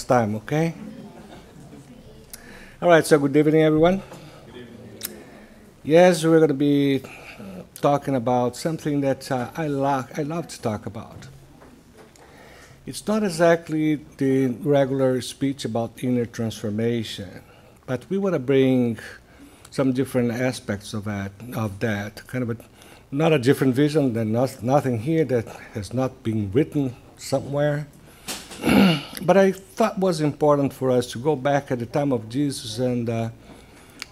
time, okay? All right, so good evening, everyone. Yes, we're going to be talking about something that I love to talk about. It's not exactly the regular speech about inner transformation, but we want to bring some different aspects of that, kind of not a different vision, than nothing here that has not been written somewhere. But I thought it was important for us to go back at the time of Jesus and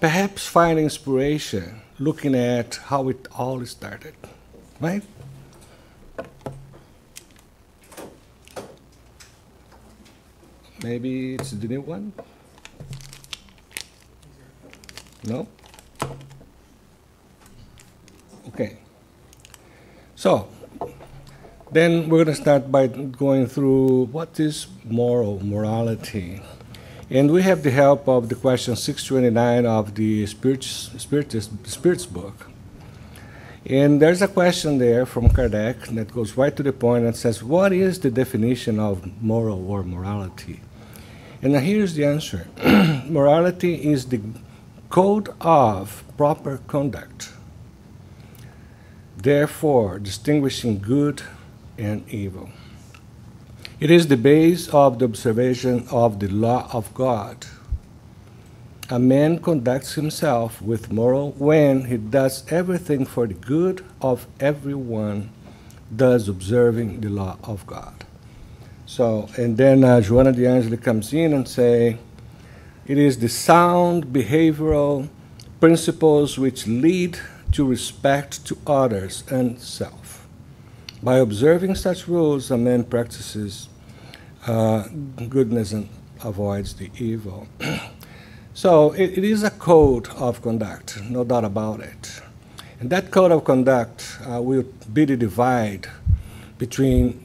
perhaps find inspiration looking at how it all started, right? Maybe it's the new one? No? Okay. So, then we're going to start by going through what is morality. And we have the help of the question 629 of the Spiritist book. And there's a question there from Kardec that goes right to the point and says, what is the definition of moral or morality? And here's the answer. Morality is the code of proper conduct, therefore distinguishing good and evil. It is the base of the observation of the law of God. A man conducts himself with moral when he does everything for the good of everyone, thus observing the law of God. So, and then Joanna de Angeli comes in and say, it is the sound behavioral principles which lead to respect to others and self. By observing such rules, a man practices goodness and avoids the evil. So it is a code of conduct, no doubt about it. And that code of conduct will be the divide between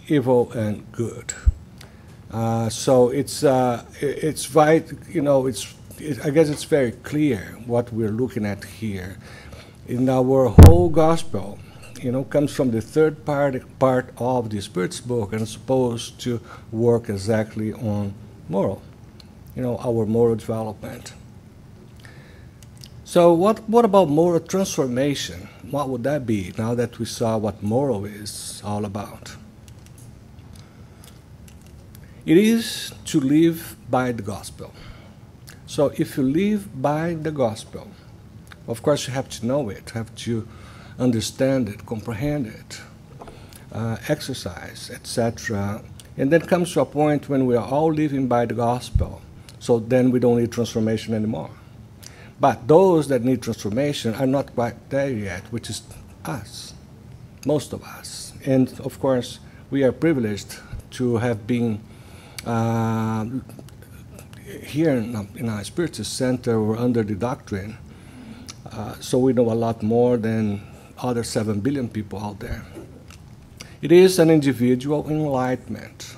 evil and good. So it's right, you know, I guess it's very clear what we're looking at here. In our whole gospel, you know, comes from the third part of the Spirit's book and is supposed to work exactly on moral, you know, our moral development. So what about moral transformation? What would that be now that we saw what moral is all about? It is to live by the gospel. So if you live by the gospel, of course you have to know it, have to understand it, comprehend it, exercise, etc. And then comes to a point when we are all living by the gospel. So then we don't need transformation anymore. But those that need transformation are not quite there yet, which is us, most of us. And of course, we are privileged to have been here in our Spiritist Center or under the doctrine. So we know a lot more than other 7 billion people out there. It is an individual enlightenment.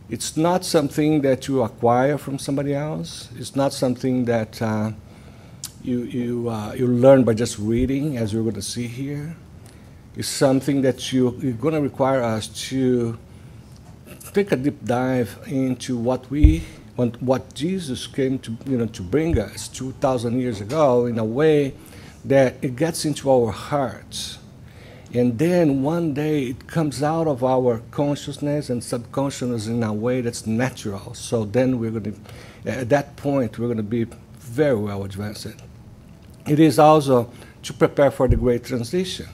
It's not something that you acquire from somebody else. It's not something that you learn by just reading, as you're going to see here. It's something that you're going to require us to take a deep dive into what Jesus came to, to bring us 2,000 years ago in a way that it gets into our hearts. And then one day it comes out of our consciousness and subconsciousness in a way that's natural. So then we're going to, at that point, we're going to be very well advanced. It is also to prepare for the great transition.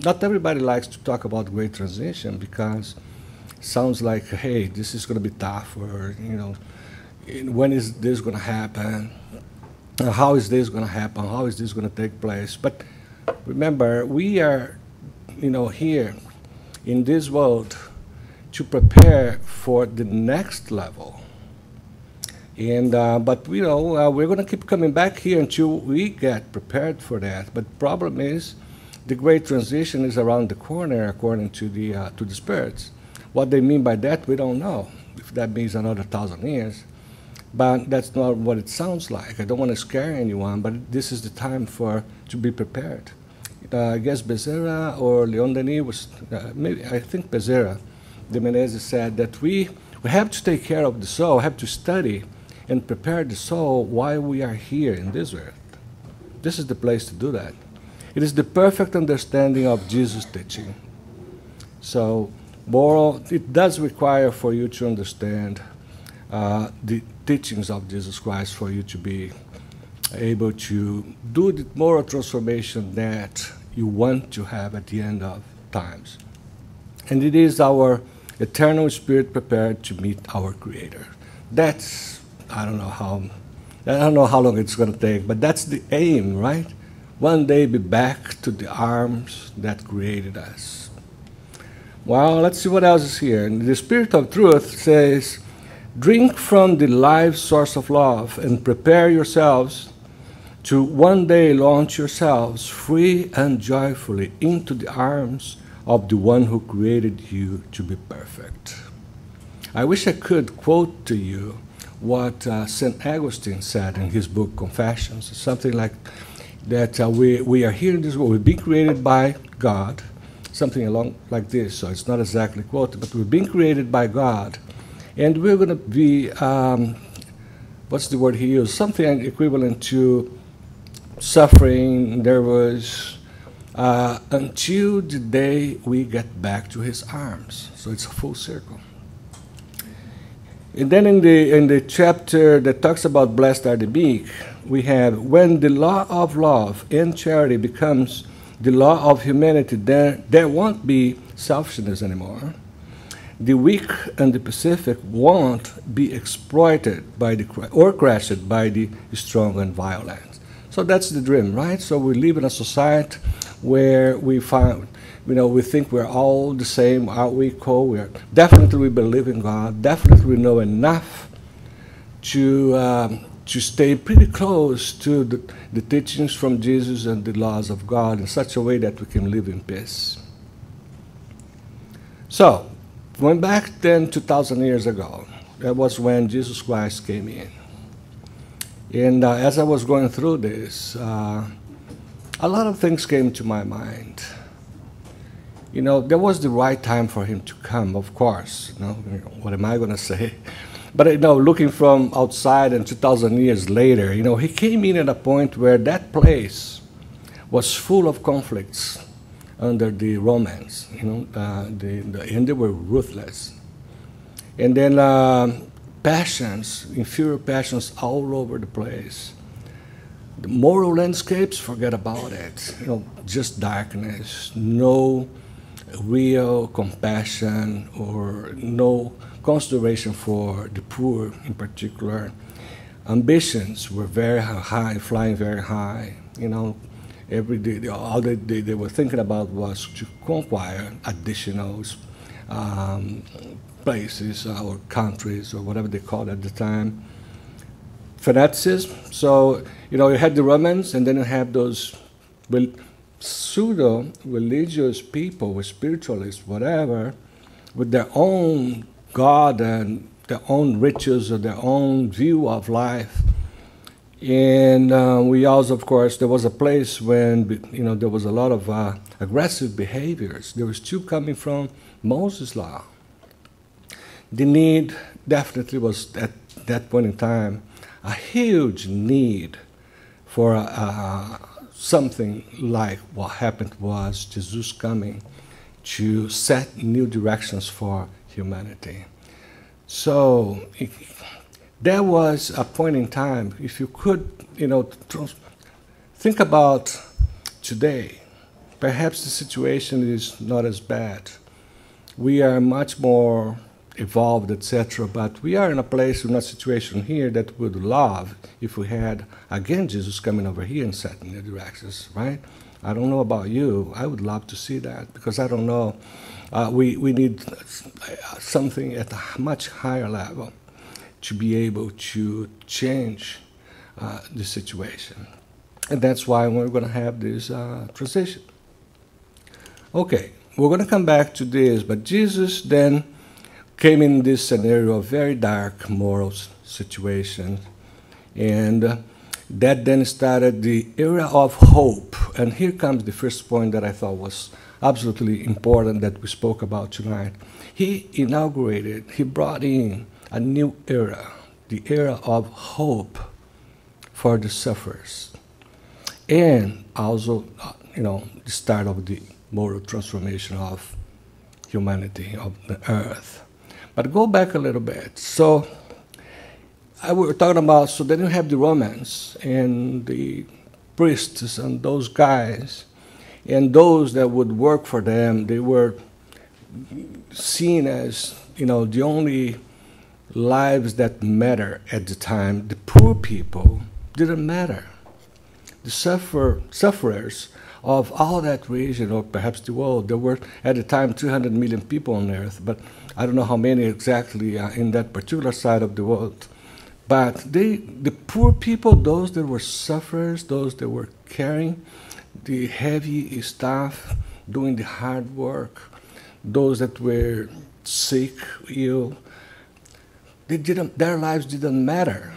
Not everybody likes to talk about great transition because it sounds like, hey, this is going to be tough, or, when is this going to happen? How is this going to happen? How is this going to take place? But remember, we are, here in this world to prepare for the next level. And but we're going to keep coming back here until we get prepared for that. But the problem is, the great transition is around the corner, according to the spirits. What they mean by that, we don't know. If that means another 1,000 years. But that's not what it sounds like. I don't want to scare anyone, but this is the time to be prepared. I guess Becerra or Leon Denis was, maybe, I think Becerra de Menezes said that we have to take care of the soul, have to study and prepare the soul while we are here in this earth. This is the place to do that. It is the perfect understanding of Jesus' teaching. So, moral, it does require for you to understand the teachings of Jesus Christ for you to be able to do the moral transformation that you want to have at the end of times. And it is our eternal spirit prepared to meet our Creator. That's, I don't know how long it's going to take, but that's the aim, right? One day be back to the arms that created us. Well, let's see what else is here. And the Spirit of Truth says, drink from the life source of love and prepare yourselves to one day launch yourselves free and joyfully into the arms of the one who created you to be perfect. I wish I could quote to you what St. Augustine said in his book Confessions, something like that we are here in this world, we've been created by God, something along like this, so it's not exactly quoted, but we've been created by God, and we're going to be, what's the word he used, something equivalent to suffering. There was until the day we get back to his arms. So it's a full circle. And then in the chapter that talks about blessed are the meek, we have, when the law of love and charity becomes the law of humanity, there won't be selfishness anymore. The weak and the pacific won't be exploited by or crushed by the strong and violent. So that's the dream, right? So we live in a society where we find, we think we're all the same, are we equal? Definitely we believe in God. Definitely we know enough to stay pretty close to the teachings from Jesus and the laws of God in such a way that we can live in peace. So, going back then 2,000 years ago, that was when Jesus Christ came in. And as I was going through this, a lot of things came to my mind. There was the right time for him to come, of course. What am I going to say? But looking from outside and 2,000 years later, he came in at a point where that place was full of conflicts under the Romans, and they were ruthless. And then passions, inferior passions all over the place. The moral landscapes, forget about it. Just darkness, no real compassion or no consideration for the poor in particular. Ambitions were very high, flying very high. Every day, all they were thinking about was to conquer additional places or countries or whatever they called at the time. Fanaticism. So, you had the Romans, and then you have those pseudo-religious people, or spiritualists, whatever, with their own God and their own rituals or their own view of life. And we also, of course, there was a place when, there was a lot of aggressive behaviors. They were still coming from Moses' law. The need definitely was, at that point in time, a huge need for something like what happened was Jesus coming to set new directions for humanity. So there was a point in time, if you could, think about today, perhaps the situation is not as bad. We are much more evolved, etc., but we are in a place, in a situation here that we would love if we had, again, Jesus coming over here and setting the directions, right? I don't know about you. I would love to see that, because I don't know. We need something at a much higher level to be able to change the situation. And that's why we're going to have this transition. Okay, we're going to come back to this, but Jesus then came in this scenario of very dark moral situation. And, That then started the era of hope. And here comes the first point that I thought was absolutely important that we spoke about tonight. He brought in a new era, the era of hope for the sufferers. And also, the start of the moral transformation of humanity, of the earth. But go back a little bit. So we were talking about, so then you have the Romans and the priests and those guys, and those that would work for them, they were seen as, the only lives that matter at the time. The poor people didn't matter. The sufferers of all that region, or perhaps the world, there were at the time 300 million people on earth, but I don't know how many exactly in that particular side of the world. But the poor people, those that were sufferers, those that were carrying the heavy stuff, doing the hard work, those that were sick, ill, their lives didn't matter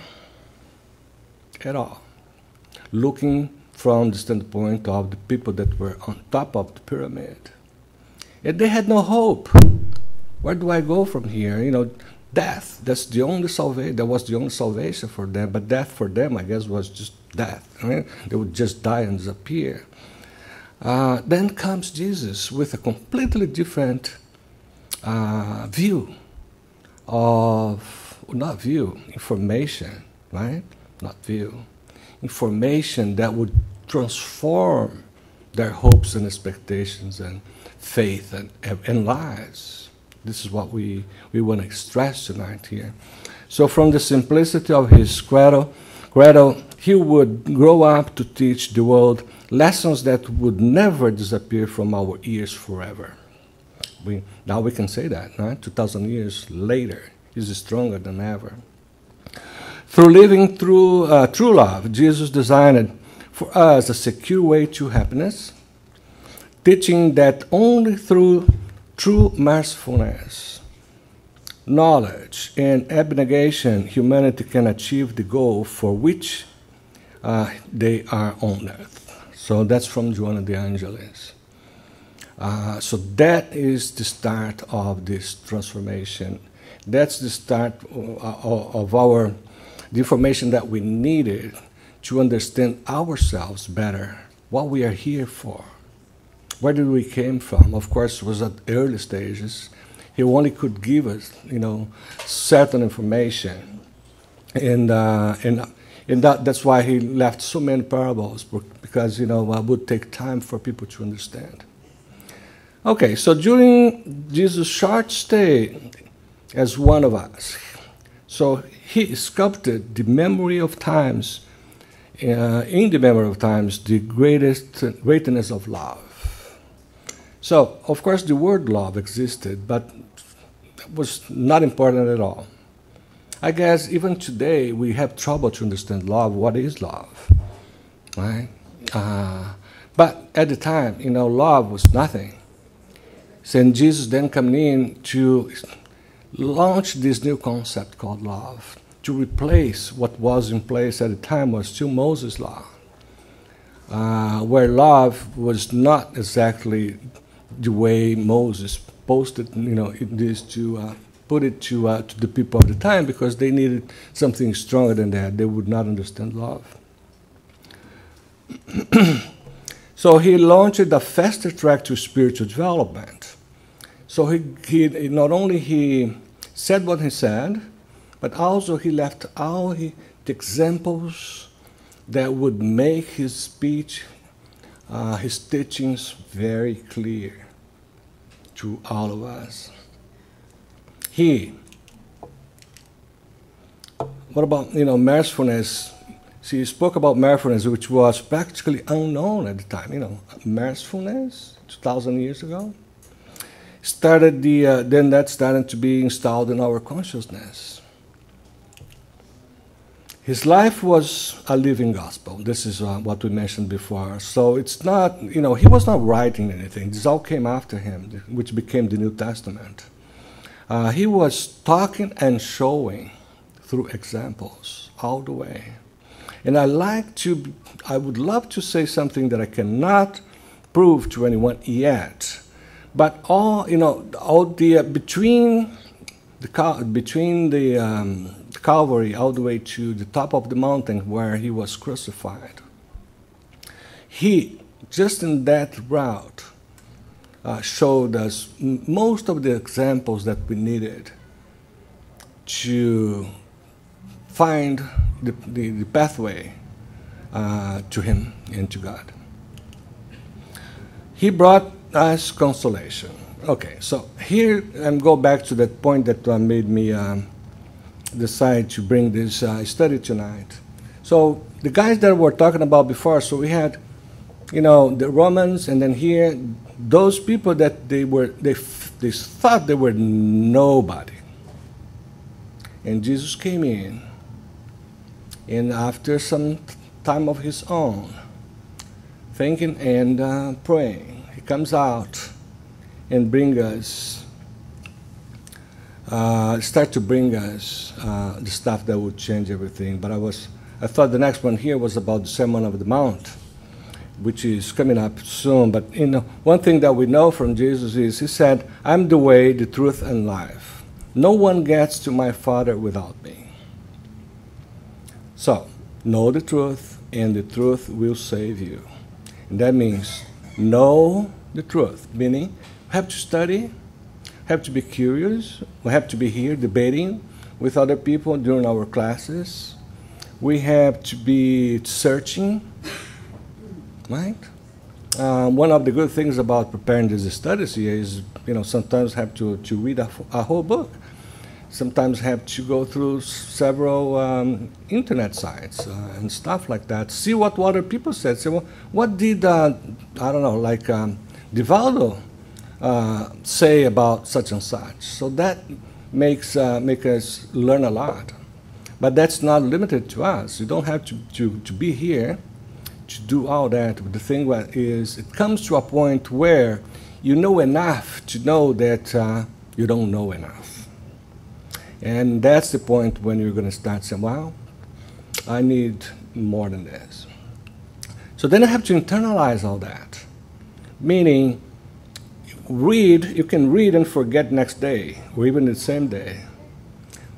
at all. Looking from the standpoint of the people that were on top of the pyramid. And they had no hope. Where do I go from here? Death, that's the only salvation. That was the only salvation for them. But death for them, I guess, was just death. They would just die and disappear. Then comes Jesus with a completely different information, right? Not view. Information that would transform their hopes and expectations and faith and lives. This is what we want to stress tonight here. So from the simplicity of his credo, he would grow up to teach the world lessons that would never disappear from our ears forever. Now we can say that, right? 2,000 years later, he's stronger than ever. Through living through true love, Jesus designed for us a secure way to happiness, teaching that only through true mercifulness, knowledge, and abnegation, humanity can achieve the goal for which they are on earth. So that's from Joanna de Angelis. So that is the start of this transformation. That's the start of the information that we needed to understand ourselves better, what we are here for. Where did we came from? Of course, it was at early stages. He only could give us, certain information, and that's why he left so many parables, because it would take time for people to understand. Okay, so during Jesus' short stay as one of us, so he sculpted the memory of times, in the memory of times, the greatness of love. So, of course, the word love existed, but it was not important at all. I guess even today we have trouble to understand love. What is love? Right? But at the time, love was nothing. So Jesus then came in to launch this new concept called love, to replace what was in place at the time was still Moses' law, where love was not exactly the way Moses posted, this to put it to the people of the time, because they needed something stronger than that. They would not understand love. So he launched a faster track to spiritual development. So he not only he said what he said, but also he left all the examples that would make his speech, his teachings very clear to all of us. What about, mercifulness? So he spoke about mercifulness, which was practically unknown at the time. Mercifulness, 2,000 years ago, then that started to be installed in our consciousness. His life was a living gospel. This is what we mentioned before. So it's not, he was not writing anything. This all came after him, which became the New Testament. He was talking and showing through examples all the way. And I would love to say something that I cannot prove to anyone yet. But between the Calvary all the way to the top of the mountain where he was crucified, he, just in that route, showed us most of the examples that we needed to find the pathway to him and to God. He brought us consolation. Okay, so here I'm go back to that point that made me decide to bring this study tonight. So the guys that we're talking about before, so we had, the Romans, and then here, those people that they thought they were nobody. And Jesus came in, and after some time of his own, thinking and praying, he comes out and start to bring us the stuff that would change everything. But I thought the next one here was about the Sermon on the Mount, which is coming up soon. But one thing that we know from Jesus is he said, "I'm the way, the truth, and life. No one gets to my Father without me." So, know the truth, and the truth will save you. And that means know the truth, meaning we have to study, have to be curious, we have to be here debating with other people during our classes. We have to be searching, right? One of the good things about preparing these studies here is, sometimes have to read a whole book. Sometimes have to go through several internet sites and stuff like that. See what other people said. Say, well, what did, Divaldo say about such and such? So that make us learn a lot. But that's not limited to us. You don't have to be here to do all that. But the thing is, it comes to a point where you know enough to know that you don't know enough. And that's the point when you're going to start saying, well, I need more than this. So then I have to internalize all that. Meaning, you can read and forget next day, or even the same day.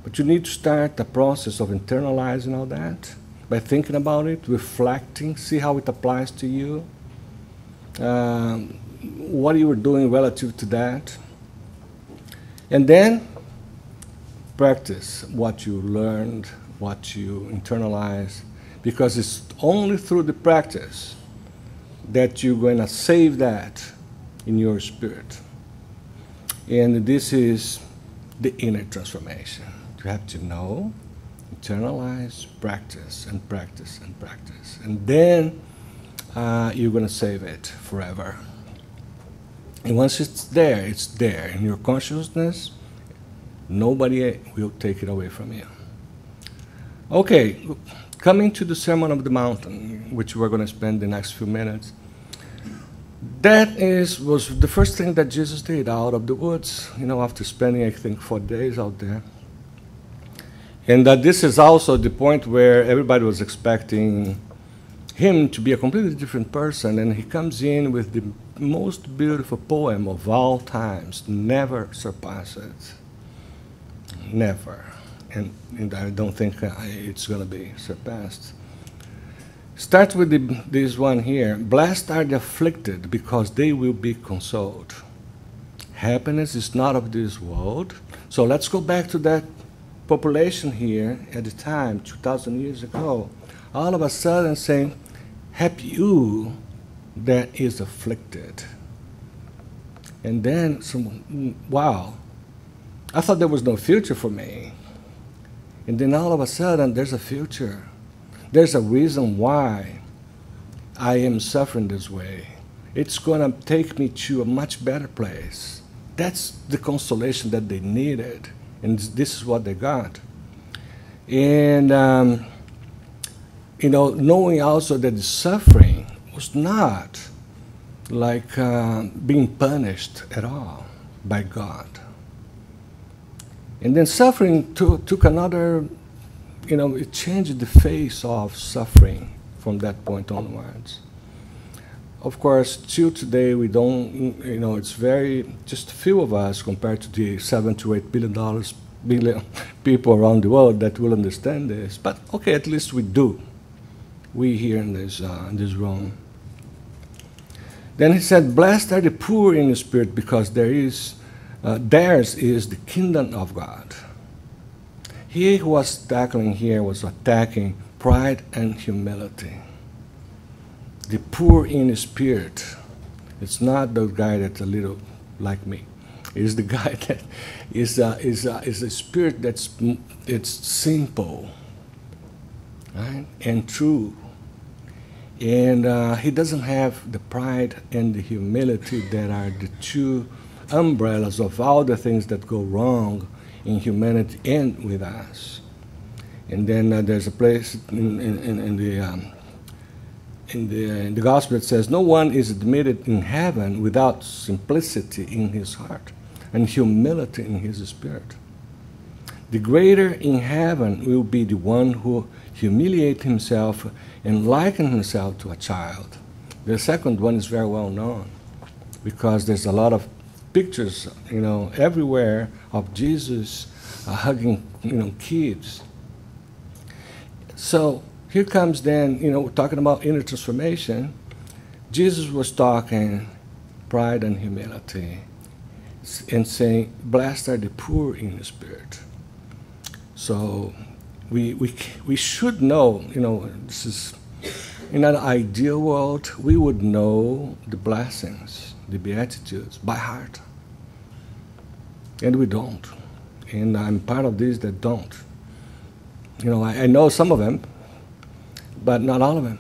But you need to start the process of internalizing all that by thinking about it, reflecting, see how it applies to you, what you were doing relative to that. And then practice what you learned, what you internalized, because it's only through the practice that you're going to save that in your spirit. And this is the inner transformation. You have to know, internalize, practice, and practice, and practice. And then you're going to save it forever. And once it's there in your consciousness. Nobody will take it away from you. Okay, coming to the Sermon on the Mountain, which we're going to spend the next few minutes. That was the first thing that Jesus did out of the woods, after spending, I think, 4 days out there. And that this is also the point where everybody was expecting him to be a completely different person, and he comes in with the most beautiful poem of all times, never surpass it. Never. And I don't think it's going to be surpassed. Start with this one here. Blessed are the afflicted, because they will be consoled. Happiness is not of this world. So let's go back to that population here at the time, 2,000 years ago. All of a sudden saying, happy you that is afflicted. And then, wow. I thought there was no future for me. And then all of a sudden, there's a future. There's a reason why I am suffering this way. It's going to take me to a much better place. That's the consolation that they needed. And this is what they got. And, knowing also that the suffering was not like being punished at all by God. And then suffering took another it changed the face of suffering from that point onwards. Of course, till today, we don't, it's just a few of us compared to the $7 to $8 billion people around the world that will understand this. But okay, at least we do. We here in this room. Then he said, "Blessed are the poor in spirit, because theirs is the kingdom of God." He who was tackling here was attacking pride and humility. The poor in spirit. It's not the guy that's a little like me. It's the guy that is a spirit it's simple, right, and true. And he doesn't have the pride and the humility that are the two umbrellas of all the things that go wrong in humanity and with us. And then there's a place in the gospel that says, "No one is admitted in heaven without simplicity in his heart and humility in his spirit." The greater in heaven will be the one who humiliates himself and likens himself to a child. The second one is very well known because there's a lot of pictures, everywhere of Jesus hugging, kids. So here comes then, we're talking about inner transformation. Jesus was talking pride and humility and saying, "Blessed are the poor in the spirit." So we should know, this is, in an ideal world, we would know the blessings, the Beatitudes by heart. And we don't. And I'm part of these that don't. I know some of them, but not all of them.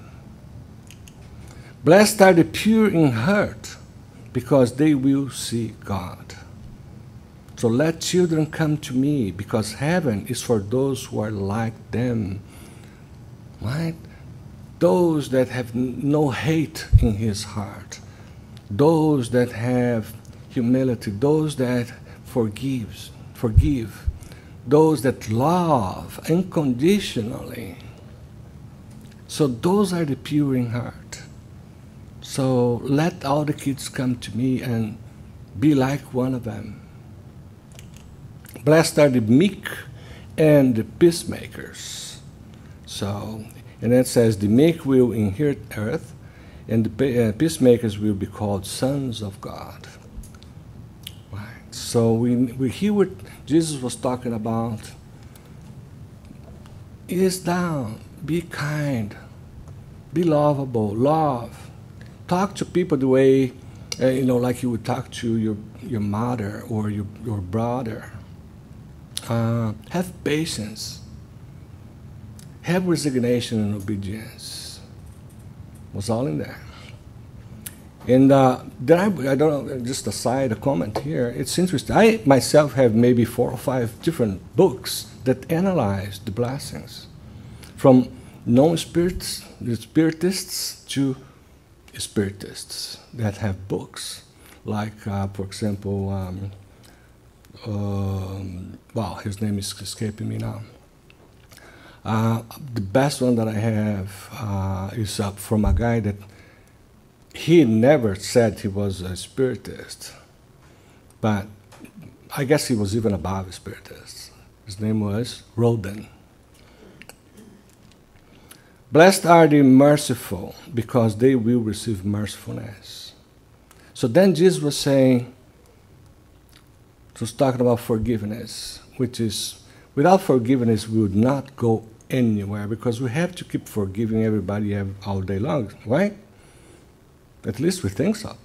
"Blessed are the pure in heart, because they will see God. So let children come to me, because heaven is for those who are like them." Right? Those that have no hate in his heart. Those that have humility. Those that forgive. Those that love unconditionally. So those are the pure in heart. So let all the kids come to me and be like one of them. "Blessed are the meek and the peacemakers." So, and it says, "The meek will inherit earth, and the peacemakers will be called sons of God." Right. So we hear what Jesus was talking about. Is down, be kind, be lovable, love. Talk to people the way, like you would talk to your mother or your brother. Have patience. Have resignation and obedience. Was all in there. And then I don't know, just a comment here. It's interesting. I myself have maybe 4 or 5 different books that analyze the blessings, from non-spiritists, the spiritists, to spiritists that have books. Like, for example, his name is escaping me now. The best one that I have is from a guy that he never said he was a spiritist, but I guess he was even above a spiritist. His name was Rodin. "Blessed are the merciful, because they will receive mercifulness." So then Jesus was saying, was talking about forgiveness, which is, without forgiveness, we would not go anywhere, because we have to keep forgiving everybody all day long, right? At least we think so.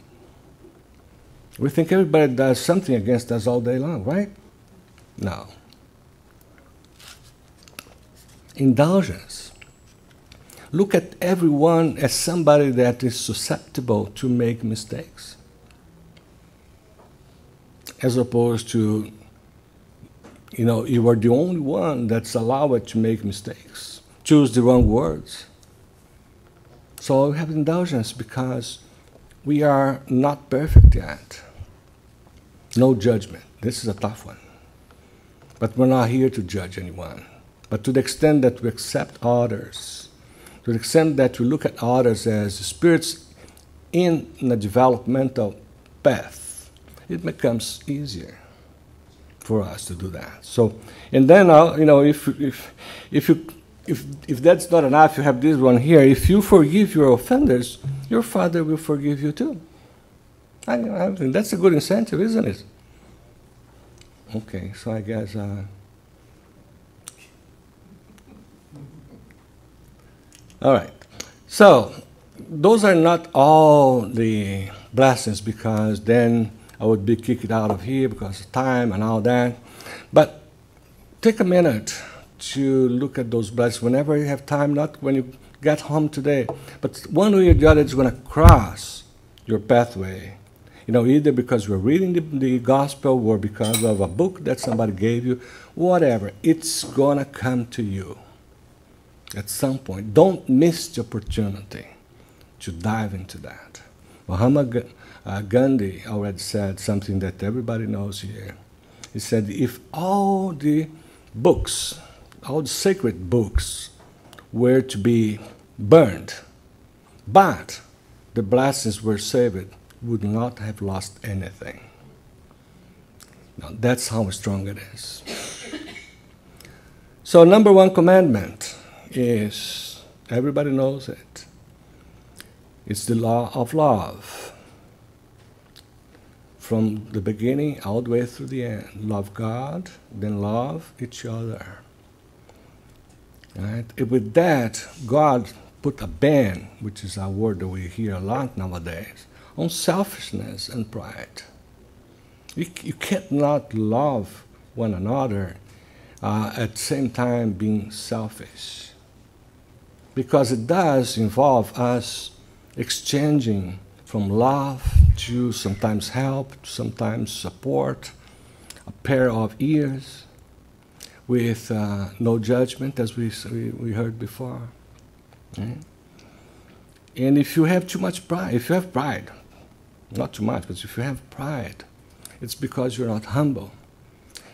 We think everybody does something against us all day long, right? No. Indulgence. Look at everyone as somebody that is susceptible to make mistakes, as opposed to, you are the only one that's allowed to make mistakes, choose the wrong words. So we have indulgence because we are not perfect yet. No judgment. This is a tough one. But we're not here to judge anyone. But to the extent that we accept others, to the extent that we look at others as spirits in a developmental path, it becomes easier for us to do that. So, and then if that's not enough, you have this one here. If you forgive your offenders, your Father will forgive you too. I think that's a good incentive, isn't it? Okay, so I guess. All right. So those are not all the blessings, because then I would be kicked out of here because of time and all that. But take a minute to look at those blessings whenever you have time, not when you get home today, but one way or the other it's going to cross your pathway. Either because you're reading the gospel or because of a book that somebody gave you, whatever. It's going to come to you at some point. Don't miss the opportunity to dive into that. Mahatma Gandhi already said something that everybody knows here. He said, if all the books, all the sacred books were to be burned, but the blessings were saved, would not have lost anything. Now, that's how strong it is. So, number one commandment is, everybody knows it. It's the law of love. From the beginning all the way through the end. Love God, then love each other. Right? And with that, God put a ban, which is a word that we hear a lot nowadays, on selfishness and pride. You cannot love one another at the same time being selfish, because it does involve us exchanging from love to sometimes help, sometimes support, a pair of ears with no judgment, as we heard before. Right? And if you have too much pride, if you have pride, not too much, but if you have pride, it's because you're not humble.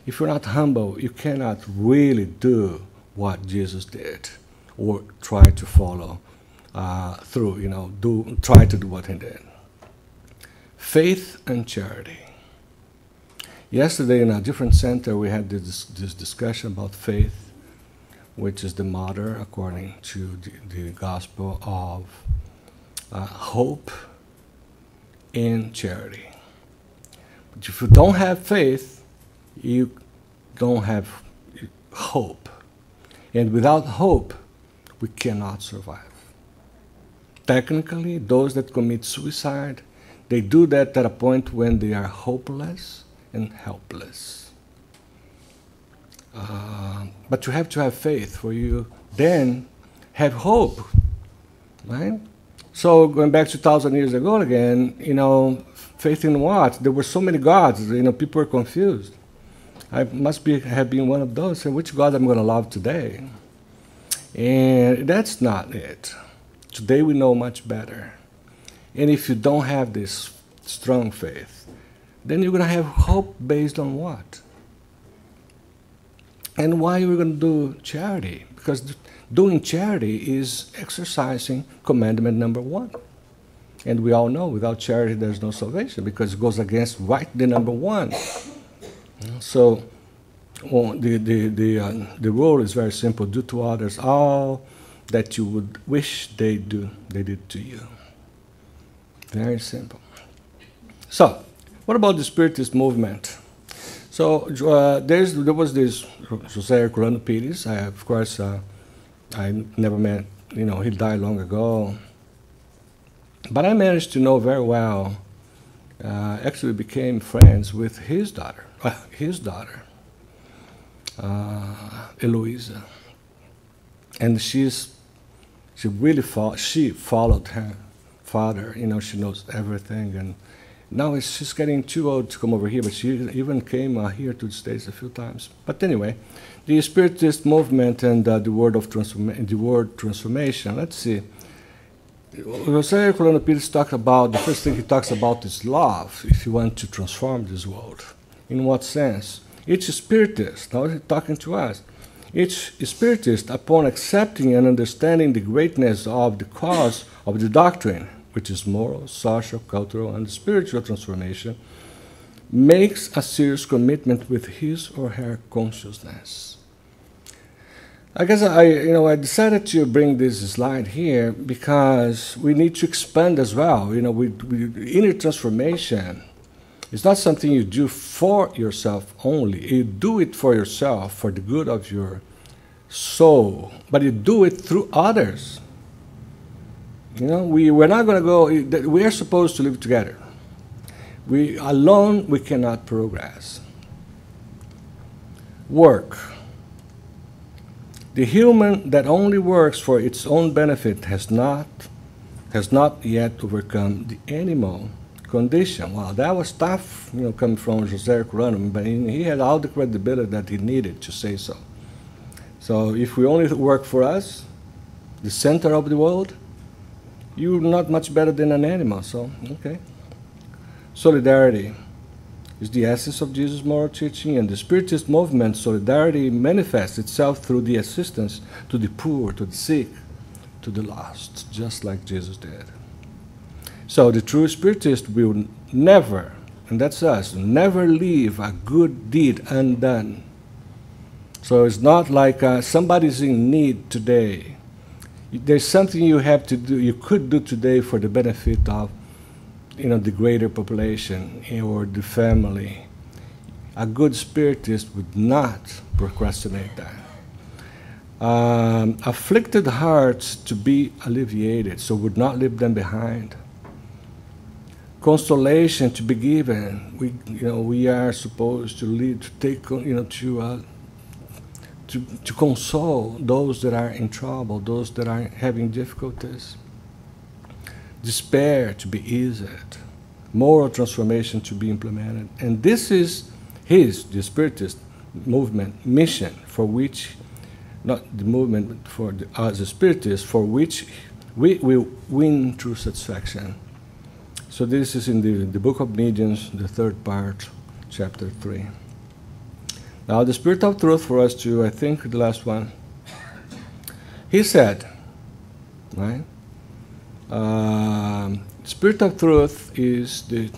If you're not humble, you cannot really do what Jesus did, or try to follow through, try to do what he did. Faith and charity. Yesterday in a different center, we had this discussion about faith, which is the mother, according to the gospel, of hope and charity. But if you don't have faith, you don't have hope. And without hope, we cannot survive. Technically, those that commit suicide, they do that at a point when they are hopeless and helpless. But you have to have faith for you then have hope, right? So going back 2,000 years ago again, faith in what? There were so many gods, people were confused. I must have been one of those. So which God I'm going to love today? And that's not it. Today we know much better. And if you don't have this strong faith, then you're going to have hope based on what? And why we're going to do charity? Because doing charity is exercising commandment number 1. And we all know without charity there's no salvation, because it goes against the number 1. So the rule is very simple. Do to others all that you would wish they did to you. Very simple. So, what about the Spiritist movement? So there was this José Herculano Pires. Of course, I never met. He died long ago. But I managed to know very well. Actually, became friends with his daughter. Eloisa, and she followed her father. She knows everything, and now she's getting too old to come over here. But she even came here to the States a few times. But anyway, the Spiritist movement and the word transformation. Let's see. José Herculano Pires talked about, the first thing he talks about is love. If you want to transform this world, in what sense? Each Spiritist, now he's talking to us, Each Spiritist, upon accepting and understanding the greatness of the cause of the doctrine, which is moral, social, cultural, and spiritual transformation, makes a serious commitment with his or her consciousness. I guess I decided to bring this slide here because we need to expand as well. Inner transformation is not something you do for yourself only. You do it for yourself, for the good of your soul, but you do it through others. We're not going to go. We are supposed to live together. Alone we cannot progress. Work. The human that only works for its own benefit has not yet overcome the animal condition. Well, that was tough, coming from José Curano, but he had all the credibility that he needed to say so. So if we only work for us, the center of the world, you're not much better than an animal, so, okay. Solidarity is the essence of Jesus' moral teaching, and the Spiritist movement, solidarity manifests itself through the assistance to the poor, to the sick, to the lost, just like Jesus did. So the true Spiritist will never, and that's us, never leave a good deed undone. So it's not like somebody's in need today. There's something you have to do, you could do today for the benefit of the greater population or the family. A good Spiritist would not procrastinate that. Afflicted hearts to be alleviated, so would not leave them behind. Consolation to be given. We are supposed to to console those that are in trouble, those that are having difficulties. Despair to be eased. Moral transformation to be implemented. And this is the Spiritist movement mission, for which, not the movement for as a Spiritist, for which we will win true satisfaction. So this is in the Book of Mediums, the 3rd part, chapter 3. Now the Spirit of Truth for us too, I think the last one. He said, right? Spirit of Truth is the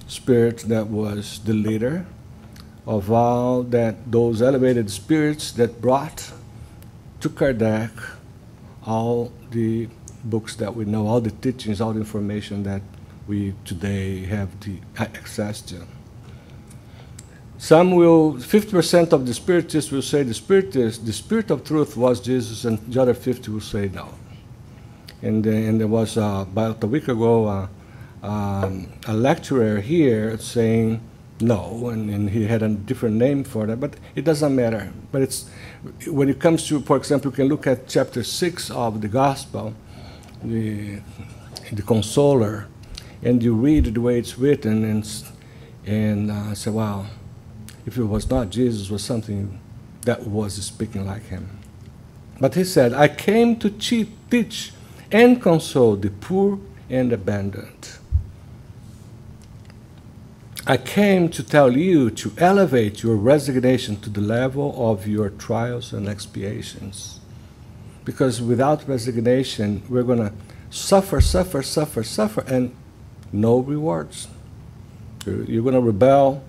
spirit that was the leader of all those elevated spirits that brought to Kardec all the books that we know, all the teachings, all the information that we today have the access to. Some 50% of the Spiritists will say the Spirit of Truth was Jesus, and the other 50 will say no. And there was about a week ago a lecturer here saying no, and he had a different name for that, but it doesn't matter. But it's when it comes to, for example, you can look at chapter 6 of the Gospel, the Consoler, and you read the way it's written, and say, wow, if it was not Jesus, it was something that was speaking like him. But he said, I came to teach and console the poor and abandoned. I came to tell you to elevate your resignation to the level of your trials and expiations. Because without resignation, we're going to suffer, and no rewards. You're going to rebel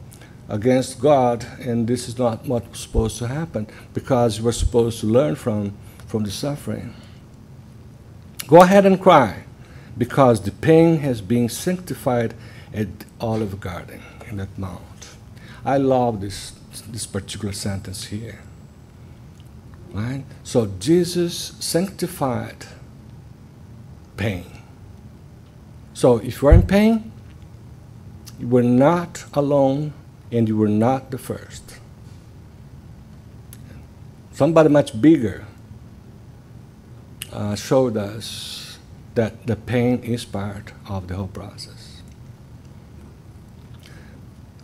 against God, and this is not what's supposed to happen, because we're supposed to learn from the suffering. Go ahead and cry, because the pain has been sanctified at the Olive Garden in that mount. I love this particular sentence here. Right? So Jesus sanctified pain. So if you're in pain, you were not alone, and you were not the first. Somebody much bigger showed us that the pain is part of the whole process.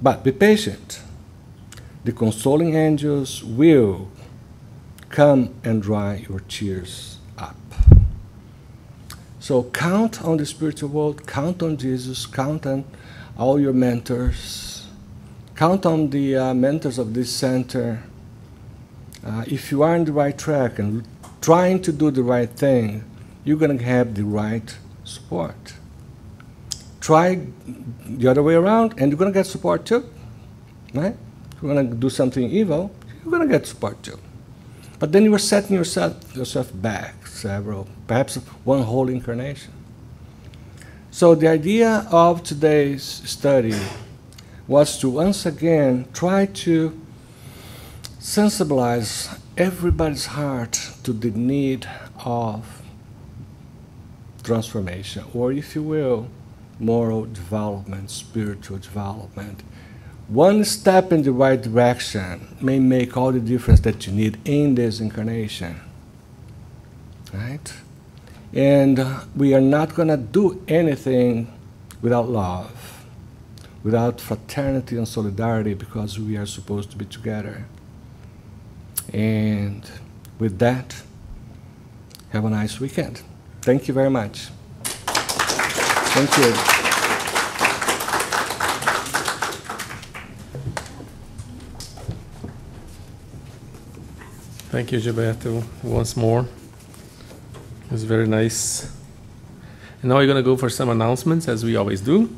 But be patient. The consoling angels will come and dry your tears up. So count on the spiritual world, count on Jesus, count on all your mentors, count on the mentors of this center. if you are on the right track and trying to do the right thing, you're going to have the right support. Try the other way around, and you're going to get support too. Right? If you're going to do something evil, you're going to get support too. But then you are setting yourself back perhaps one whole incarnation. So the idea of today's study was to once again try to sensibilize everybody's heart to the need of transformation, or if you will, moral development, spiritual development. One step in the right direction may make all the difference that you need in this incarnation. Right? And we are not going to do anything without love, without fraternity and solidarity, because we are supposed to be together. And with that, have a nice weekend. Thank you very much. Thank you. Thank you, Gilberto, once more. It was very nice. And now we're going to go for some announcements, as we always do.